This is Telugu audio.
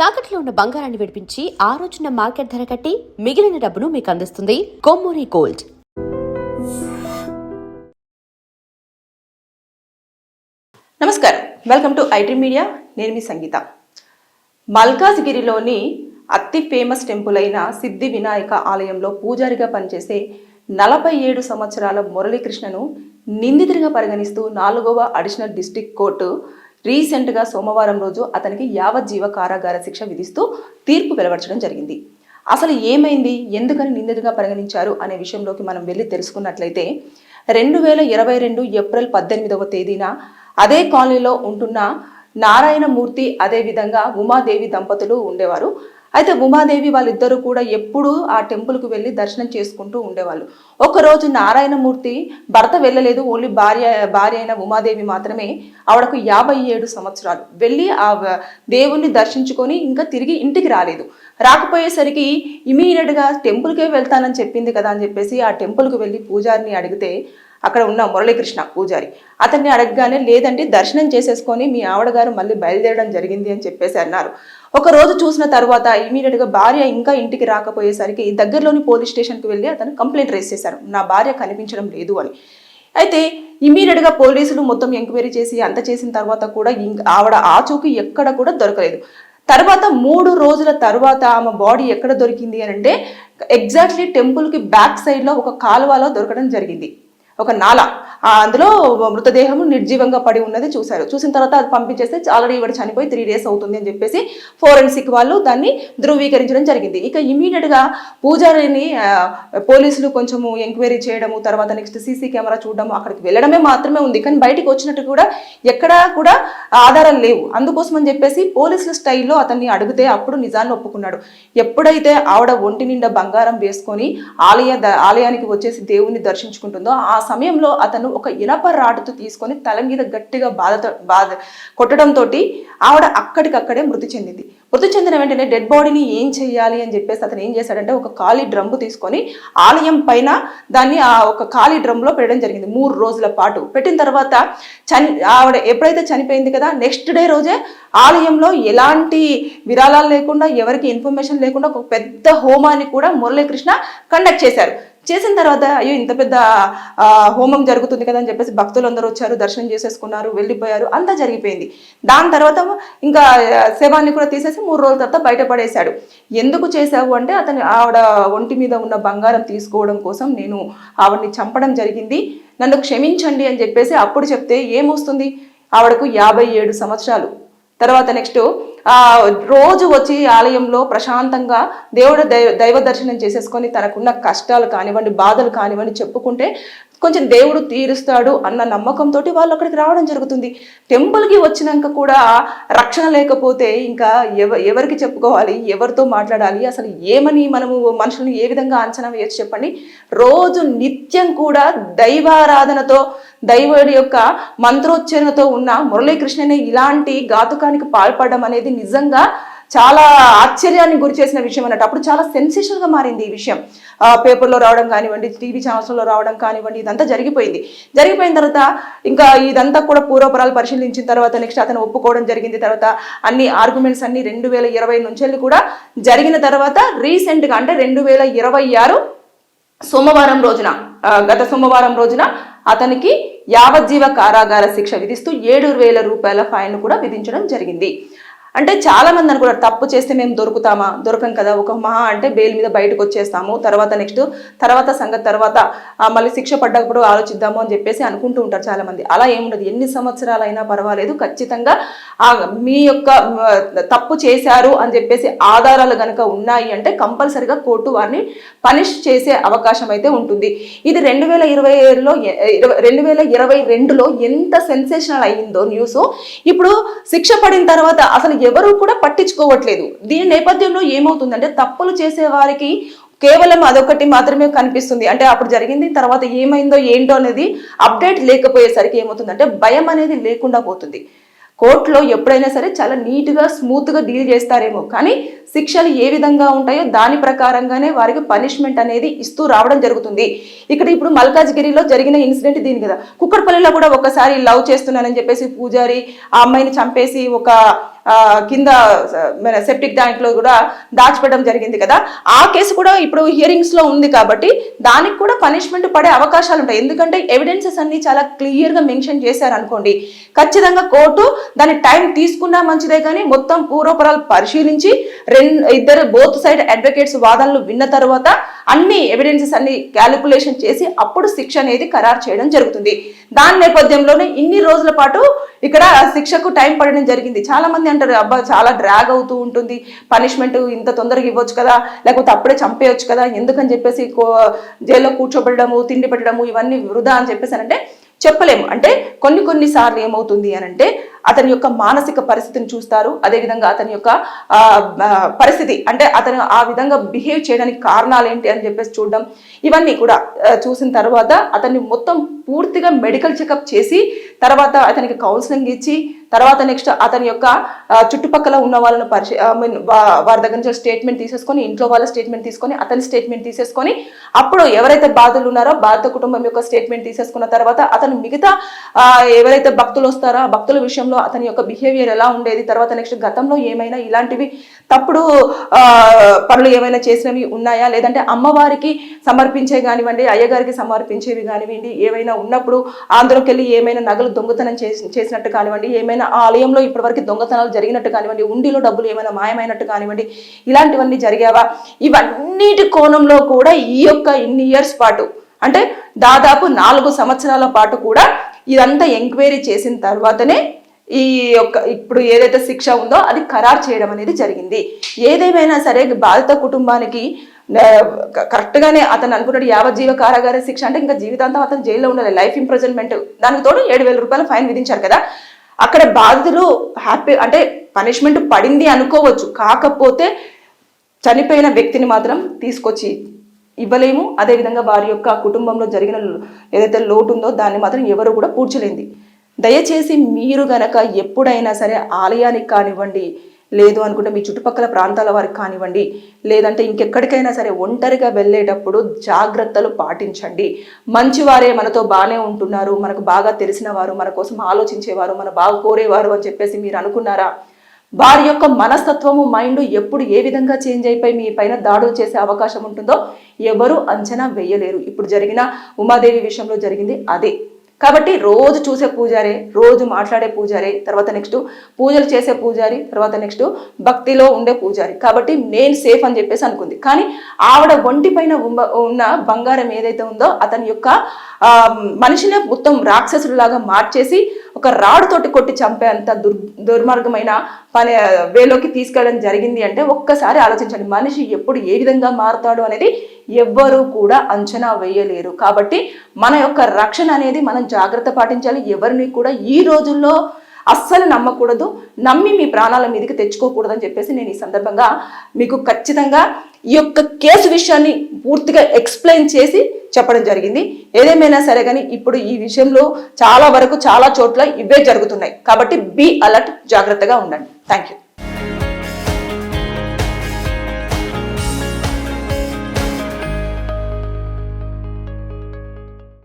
తాకట్లో ఉన్న బంగారాన్ని విడిపించి ఆ రోజున మార్కెట్ ధర కట్టి మిగిలిన డబ్బును మీకు అందిస్తుంది కొమ్మూరి గోల్డ్. నమస్కారం, వెల్కమ్ టు ఐటీ మీడియా. నేను మీ సంగీత. మల్కాజ్గిరిలోని అతి ఫేమస్ టెంపుల్ అయిన సిద్ధి వినాయక ఆలయంలో పూజారిగా పనిచేసే 47 సంవత్సరాల మురళీకృష్ణను నిందితుడిగా పరిగణిస్తూ 4వ అడిషనల్ డిస్ట్రిక్ట్ కోర్టు రీసెంట్గా సోమవారం రోజు అతనికి యావజ్జీవ కారాగార శిక్ష విధిస్తూ తీర్పు వెలువడడం జరిగింది. అసలు ఏమైంది, ఎందుకని నిందితుడిగా పరిగణించారు అనే విషయంలోకి మనం వెళ్ళి తెలుసుకున్నట్లయితే 2022 ఏప్రిల్ 18వ తేదీన అదే కాలనీలో ఉంటున్న నారాయణమూర్తి అదేవిధంగా ఉమాదేవి దంపతులు ఉండేవారు. అయితే ఉమాదేవి వాళ్ళిద్దరూ కూడా ఎప్పుడూ ఆ టెంపుల్కి వెళ్ళి దర్శనం చేసుకుంటూ ఉండేవాళ్ళు. ఒకరోజు నారాయణమూర్తి భర్త వెళ్ళలేదు, ఓన్లీ భార్య అయిన ఉమాదేవి మాత్రమే. ఆవిడకు 57 సంవత్సరాలు. వెళ్ళి ఆ దేవుణ్ణి దర్శించుకొని ఇంకా తిరిగి ఇంటికి రాలేదు. రాకపోయేసరికి ఇమీడియట్గా టెంపుల్కే వెళ్తానని చెప్పింది కదా అని చెప్పేసి ఆ టెంపుల్కి వెళ్ళి పూజారిని అడిగితే అక్కడ ఉన్న మురళీకృష్ణ పూజారి అతన్ని అడగగానే లేదంటే దర్శనం చేసేసుకొని మీ ఆవిడగారు మళ్ళీ బయలుదేరడం జరిగింది అని చెప్పేసి అన్నారు. ఒక రోజు చూసిన తర్వాత ఇమీడియట్గా భార్య ఇంకా ఇంటికి రాకపోయేసరికి దగ్గరలోని పోలీస్ స్టేషన్కి వెళ్ళి అతను కంప్లైంట్ రేస్ చేశారు, నా భార్య కనిపించడం లేదు అని. అయితే ఇమీడియట్గా పోలీసులు మొత్తం ఎంక్వైరీ చేసి అంత చేసిన తర్వాత కూడా ఆవిడ ఆచూకీ ఎక్కడ కూడా దొరకలేదు. తర్వాత 3 రోజుల తర్వాత ఆమె బాడీ ఎక్కడ దొరికింది అని అంటే ఎగ్జాక్ట్లీ టెంపుల్కి బ్యాక్ సైడ్లో ఒక కాలువలో దొరకడం జరిగింది. ఒక నాల, అందులో మృతదేహం నిర్జీవంగా పడి ఉన్నది చూశారు. చూసిన తర్వాత అది పంపించేస్తే ఆల్రెడీ ఇవాడు చనిపోయి 3 days అవుతుంది అని చెప్పేసి ఫోరెన్సిక్ వాళ్ళు దాన్ని ధృవీకరించడం జరిగింది. ఇక ఇమీడియట్గా పూజారిని పోలీసులు కొంచెము ఎంక్వైరీ చేయడము, తర్వాత నెక్స్ట్ సీసీ కెమెరా చూడడము, అక్కడికి వెళ్ళడమే మాత్రమే ఉంది. కానీ బయటికి వచ్చినట్టు కూడా ఎక్కడా కూడా ఆధారాలు లేవు. అందుకోసం అని చెప్పేసి పోలీసుల స్టైల్లో అతన్ని అడిగితే అప్పుడు నిజాన్ని ఒప్పుకున్నాడు. ఎప్పుడైతే ఆవిడ ఒంటి నిండా బంగారం వేసుకొని ఆలయానికి వచ్చేసి దేవుణ్ణి దర్శించుకుంటుందో ఆ సమయంలో అతను ఒక ఇనప రాడుతో తీసుకొని తల మీద గట్టిగా కొట్టడంతో ఆవిడ అక్కడికక్కడే మృతి చెందింది. మృతి చెందిన వెంటనే డెడ్ బాడీని ఏం చేయాలి అని చెప్పేసి అతను ఏం చేశాడంటే ఒక ఖాళీ డ్రమ్ము తీసుకొని ఆలయం పైన దాన్ని ఆ ఒక ఖాళీ డ్రమ్లో పెట్టడం జరిగింది 3 రోజుల పాటు. పెట్టిన తర్వాత ఆవిడ ఎప్పుడైతే చనిపోయింది కదా నెక్స్ట్ డే రోజే ఆలయంలో ఎలాంటి విరాళాలు లేకుండా ఎవరికి ఇన్ఫర్మేషన్ లేకుండా ఒక పెద్ద హోమాన్ని కూడా మురళీకృష్ణ కండక్ట్ చేశారు. చేసిన తర్వాత అయ్యో ఇంత పెద్ద హోమం జరుగుతుంది కదా అని చెప్పేసి భక్తులు అందరూ వచ్చారు, దర్శనం చేసేసుకున్నారు, వెళ్ళిపోయారు, అంతా జరిగిపోయింది. దాని తర్వాత ఇంకా శవాన్ని కూడా తీసేసి 3 రోజుల తర్వాత బయటపడేశాడు. ఎందుకు చేశావు అంటే ఆవిడ ఒంటి మీద ఉన్న బంగారం తీసుకోవడం కోసం నేను ఆవిడని చంపడం జరిగింది, నన్ను క్షమించండి అని చెప్పేసి అప్పుడు చెప్తే ఏమొస్తుంది, ఆవిడకు 57 సంవత్సరాలు. తర్వాత నెక్స్ట్ రోజు వచ్చి ఆలయంలో ప్రశాంతంగా దైవ దర్శనం చేసేసుకొని తనకున్న కష్టాలు కానివ్వండి, బాధలు కానివ్వండి చెప్పుకుంటే కొంచెం దేవుడు తీరుస్తాడు అన్న నమ్మకంతో వాళ్ళు అక్కడికి రావడం జరుగుతుంది. టెంపుల్కి వచ్చినాక కూడా రక్షణ లేకపోతే ఇంకా ఎవరికి చెప్పుకోవాలి, ఎవరితో మాట్లాడాలి, అసలు ఏమని మనము మనుషులను ఏ విధంగా అంచనా వేయచ్చు చెప్పండి. రోజు నిత్యం కూడా దైవారాధనతో దైవుడి యొక్క మంత్రోచ్చరణతో ఉన్న మురళీకృష్ణనే ఇలాంటి ఘాతుకానికి పాల్పడడం అనేది నిజంగా చాలా ఆశ్చర్యాన్ని గురి చేసిన విషయం అన్నట్టు. అప్పుడు చాలా సెన్సేషన్గా మారింది ఈ విషయం. పేపర్లో రావడం కానివ్వండి, టీవీ ఛానల్స్లో రావడం కానివ్వండి, ఇదంతా జరిగిపోయిన తర్వాత ఇంకా ఇదంతా కూడా పూర్వపరాలు పరిశీలించిన తర్వాత నెక్స్ట్ అతను ఒప్పుకోవడం జరిగింది. తర్వాత అన్ని ఆర్గ్యుమెంట్స్ అన్ని 2020 నుంచి కూడా జరిగిన తర్వాత రీసెంట్గా అంటే 2026 సోమవారం రోజున గత సోమవారం రోజున అతనికి యావజ్జీవ కారాగార శిక్ష విధిస్తూ 7,000 రూపాయల ఫైన్ కూడా విధించడం జరిగింది. అంటే చాలా మంది అనుకుంటారు తప్పు చేస్తే మేము దొరకం కదా, ఒక మహా అంటే బెయిల్ మీద బయటకు వచ్చేస్తాము, తర్వాత సంగతి తర్వాత మళ్ళీ శిక్ష పడ్డప్పుడు ఆలోచిద్దాము అని చెప్పేసి అనుకుంటూ ఉంటారు చాలా మంది. అలా ఏముండదు, ఎన్ని సంవత్సరాలైనా పర్వాలేదు, ఖచ్చితంగా మీ యొక్క తప్పు చేశారు అని చెప్పేసి ఆధారాలు కనుక ఉన్నాయి అంటే కంపల్సరిగా కోర్టు వారిని పనిష్ చేసే అవకాశం అయితే ఉంటుంది. ఇది 2022లో ఎంత సెన్సేషనల్ అయ్యిందో న్యూస్. ఇప్పుడు శిక్ష పడిన తర్వాత అసలు ఎవరు కూడా పట్టించుకోవట్లేదు. దీని నేపథ్యంలో ఏమవుతుందంటే తప్పులు చేసే వారికి కేవలం అదొకటి మాత్రమే కనిపిస్తుంది. అంటే అప్పుడు జరిగింది తర్వాత ఏమైందో ఏంటో అనేది అప్డేట్ లేకపోయేసరికి ఏమవుతుందంటే భయం అనేది లేకుండా పోతుంది. కోర్టులో ఎప్పుడైనా సరే చాలా నీట్గా స్మూత్గా డీల్ చేస్తారేమో, కానీ శిక్షలు ఏ విధంగా ఉంటాయో దాని ప్రకారంగానే వారికి పనిష్మెంట్ అనేది ఇస్తూ రావడం జరుగుతుంది. ఇప్పుడు మల్కాజ్గిరిలో జరిగిన ఇన్సిడెంట్ దీని కదా. కుక్కడపల్లిలో కూడా ఒకసారి లవ్ చేస్తున్నానని చెప్పేసి పూజారి ఆ అమ్మాయిని చంపేసి ఒక కింద మన సెప్టిక్ ట్యాంక్ లో కూడా దాచిపెట్టడం జరిగింది కదా, ఆ కేసు కూడా ఇప్పుడు హియరింగ్స్ లో ఉంది కాబట్టి దానికి కూడా పనిష్మెంట్ పడే అవకాశాలు ఉంటాయి. ఎందుకంటే ఎవిడెన్సెస్ అన్ని చాలా క్లియర్ గా మెన్షన్ చేశారు అనుకోండి, ఖచ్చితంగా కోర్టు దాని టైం తీసుకున్నా మంచిదే, కానీ మొత్తం పూర్వపరాలు పరిశీలించి ఇద్దరు బోత్ సైడ్ అడ్వకేట్స్ వాదనలు విన్న తర్వాత అన్ని ఎవిడెన్సెస్ అన్ని క్యాలిక్యులేషన్ చేసి అప్పుడు శిక్ష అనేది ఖరారు చేయడం జరుగుతుంది. దాని నేపథ్యంలోనే ఇన్ని రోజుల పాటు ఇక్కడ శిక్షకు టైం పడడం జరిగింది. చాలా మంది అంటారు, అబ్బా చాలా డ్రాగ్ అవుతూ ఉంటుంది, పనిష్మెంట్ ఇంత తొందరగా ఇవ్వచ్చు కదా, లేకపోతే అప్పుడే చంపేయచ్చు కదా, ఎందుకని చెప్పేసి జైల్లో కూర్చోబెట్టడము, తిండి పెట్టడము ఇవన్నీ వృధా అని చెప్పేసి అంటే చెప్పలేము. అంటే కొన్ని సార్లు ఏమవుతుంది అని అంటే అతని యొక్క మానసిక పరిస్థితిని చూస్తారు, అదేవిధంగా అతని యొక్క పరిస్థితి అంటే అతను ఆ విధంగా బిహేవ్ చేయడానికి కారణాలు ఏంటి అని చెప్పేసి చూడడం, ఇవన్నీ కూడా చూసిన తర్వాత అతన్ని మొత్తం పూర్తిగా మెడికల్ చెకప్ చేసి తర్వాత అతనికి కౌన్సిలింగ్ ఇచ్చి తర్వాత నెక్స్ట్ అతని యొక్క చుట్టుపక్కల ఉన్న వాళ్ళను వారి దగ్గర నుంచి స్టేట్మెంట్ తీసేసుకొని, ఇంట్లో వాళ్ళ స్టేట్మెంట్ తీసుకొని, అతని స్టేట్మెంట్ తీసేసుకొని, అప్పుడు ఎవరైతే బాధితులు ఉన్నారో బాధిత కుటుంబం యొక్క స్టేట్మెంట్ తీసేసుకున్న తర్వాత అతను మిగతా ఎవరైతే భక్తులు వస్తారో ఆ భక్తుల విషయంలో అతని యొక్క బిహేవియర్ ఎలా ఉండేది, తర్వాత నెక్స్ట్ గతంలో ఏమైనా ఇలాంటివి తప్పుడు పనులు ఏమైనా చేసినవి ఉన్నాయా, లేదంటే అమ్మవారికి సమర్పించే కానివ్వండి, అయ్యగారికి సమర్పించేవి కానివ్వండి, ఏమైనా ఉన్నప్పుడు అందులోకి వెళ్ళి ఏమైనా నగలు దొంగతనం చేసినట్టు కానివ్వండి, ఏమైనా ఆలయంలో ఇప్పటివరకు దొంగతనాలు జరిగినట్టు కానివ్వండి, ఉండిలో డబ్బులు ఏమైనా మాయమైనట్టు కానివ్వండి, ఇలాంటివన్నీ జరిగావా, ఇవన్నిటి కోణంలో కూడా ఈ యొక్క ఇన్ని ఇయర్స్ పాటు అంటే దాదాపు 4 సంవత్సరాల పాటు కూడా ఇదంతా ఎంక్వైరీ చేసిన తర్వాతనే ఈ యొక్క ఇప్పుడు ఏదైతే శిక్ష ఉందో అది ఖరారు చేయడం అనేది జరిగింది. ఏదేమైనా సరే బాధిత కుటుంబానికి కరెక్ట్ గానే అతను అనుకున్నాడు యావజ్జీవ కారాగార శిక్ష అంటే ఇంకా జీవితాంతం అతను జైల్లో ఉండాలి, లైఫ్ ఇంప్రిజన్మెంట్, దానికి తోడు 7,000 రూపాయల ఫైన్ విధించారు కదా. అక్కడ బాధితులు హ్యాపీ అంటే పనిష్మెంట్ పడింది అనుకోవచ్చు, కాకపోతే చనిపోయిన వ్యక్తిని మాత్రం తీసుకొచ్చి ఇవ్వలేము, అదేవిధంగా వారి యొక్క కుటుంబంలో జరిగిన ఏదైతే లోటు ఉందో దాన్ని మాత్రం ఎవరు కూడా పూడ్చలేంది. దయచేసి మీరు గనక ఎప్పుడైనా సరే ఆలయానికి కానివ్వండి, లేదు అనుకుంటే మీ చుట్టుపక్కల ప్రాంతాల వారికి కానివ్వండి, లేదంటే ఇంకెక్కడికైనా సరే ఒంటరిగా వెళ్ళేటప్పుడు జాగ్రత్తలు పాటించండి. మంచివారే మనతో బాగానే ఉంటున్నారు, మనకు బాగా తెలిసిన వారు, మన కోసం ఆలోచించేవారు, మన బాగా కోరేవారు అని చెప్పేసి మీరు అనుకున్నారా? వారి యొక్క మనస్తత్వము మైండ్ ఎప్పుడు ఏ విధంగా చేంజ్ అయిపోయి మీ పైన దాడులు చేసే అవకాశం ఉంటుందో ఎవరు అంచనా వేయలేరు. ఇప్పుడు జరిగిన ఉమాదేవి విషయంలో జరిగింది అదే. కాబట్టి రోజు చూసే పూజారే, రోజు మాట్లాడే పూజారే, తర్వాత నెక్స్ట్ పూజలు చేసే పూజారి, తర్వాత నెక్స్ట్ భక్తిలో ఉండే పూజారి. కాబట్టి నేను సేఫ్ అని చెప్పేసి అనుకుంది. కానీ ఆవిడ ఒంటి పైన ఉన్న బంగారం ఏదైతే ఉందో అతని యొక్క మనిషినే మొత్తం రాక్షసులాగా మార్చేసి ఒక రాడుతోటి కొట్టి చంపేంత దుర్మార్గమైన పని వేలోకి తీసుకెళ్ళడం జరిగింది. అంటే ఒక్కసారి ఆలోచించండి, మనిషి ఎప్పుడు ఏ విధంగా మారుతాడు అనేది ఎవ్వరూ కూడా అంచనా వేయలేరు. కాబట్టి మన యొక్క రక్షణ అనేది మనం జాగ్రత్త పాటించాలి. ఎవరిని కూడా ఈ రోజుల్లో అస్సలు నమ్మకూడదు, నమ్మి మీ ప్రాణాల మీదకి తెచ్చుకోకూడదని చెప్పేసి నేను ఈ సందర్భంగా మీకు ఖచ్చితంగా ఈ యొక్క కేసు విషయాన్ని పూర్తిగా ఎక్స్ప్లెయిన్ చేసి చెప్పడం జరిగింది. ఏదేమైనా సరే కానీ ఇప్పుడు ఈ విషయంలో చాలా వరకు చాలా చోట్ల ఇవే జరుగుతున్నాయి. కాబట్టి బీ అలర్ట్, జాగ్రత్తగా ఉండండి. Thank you.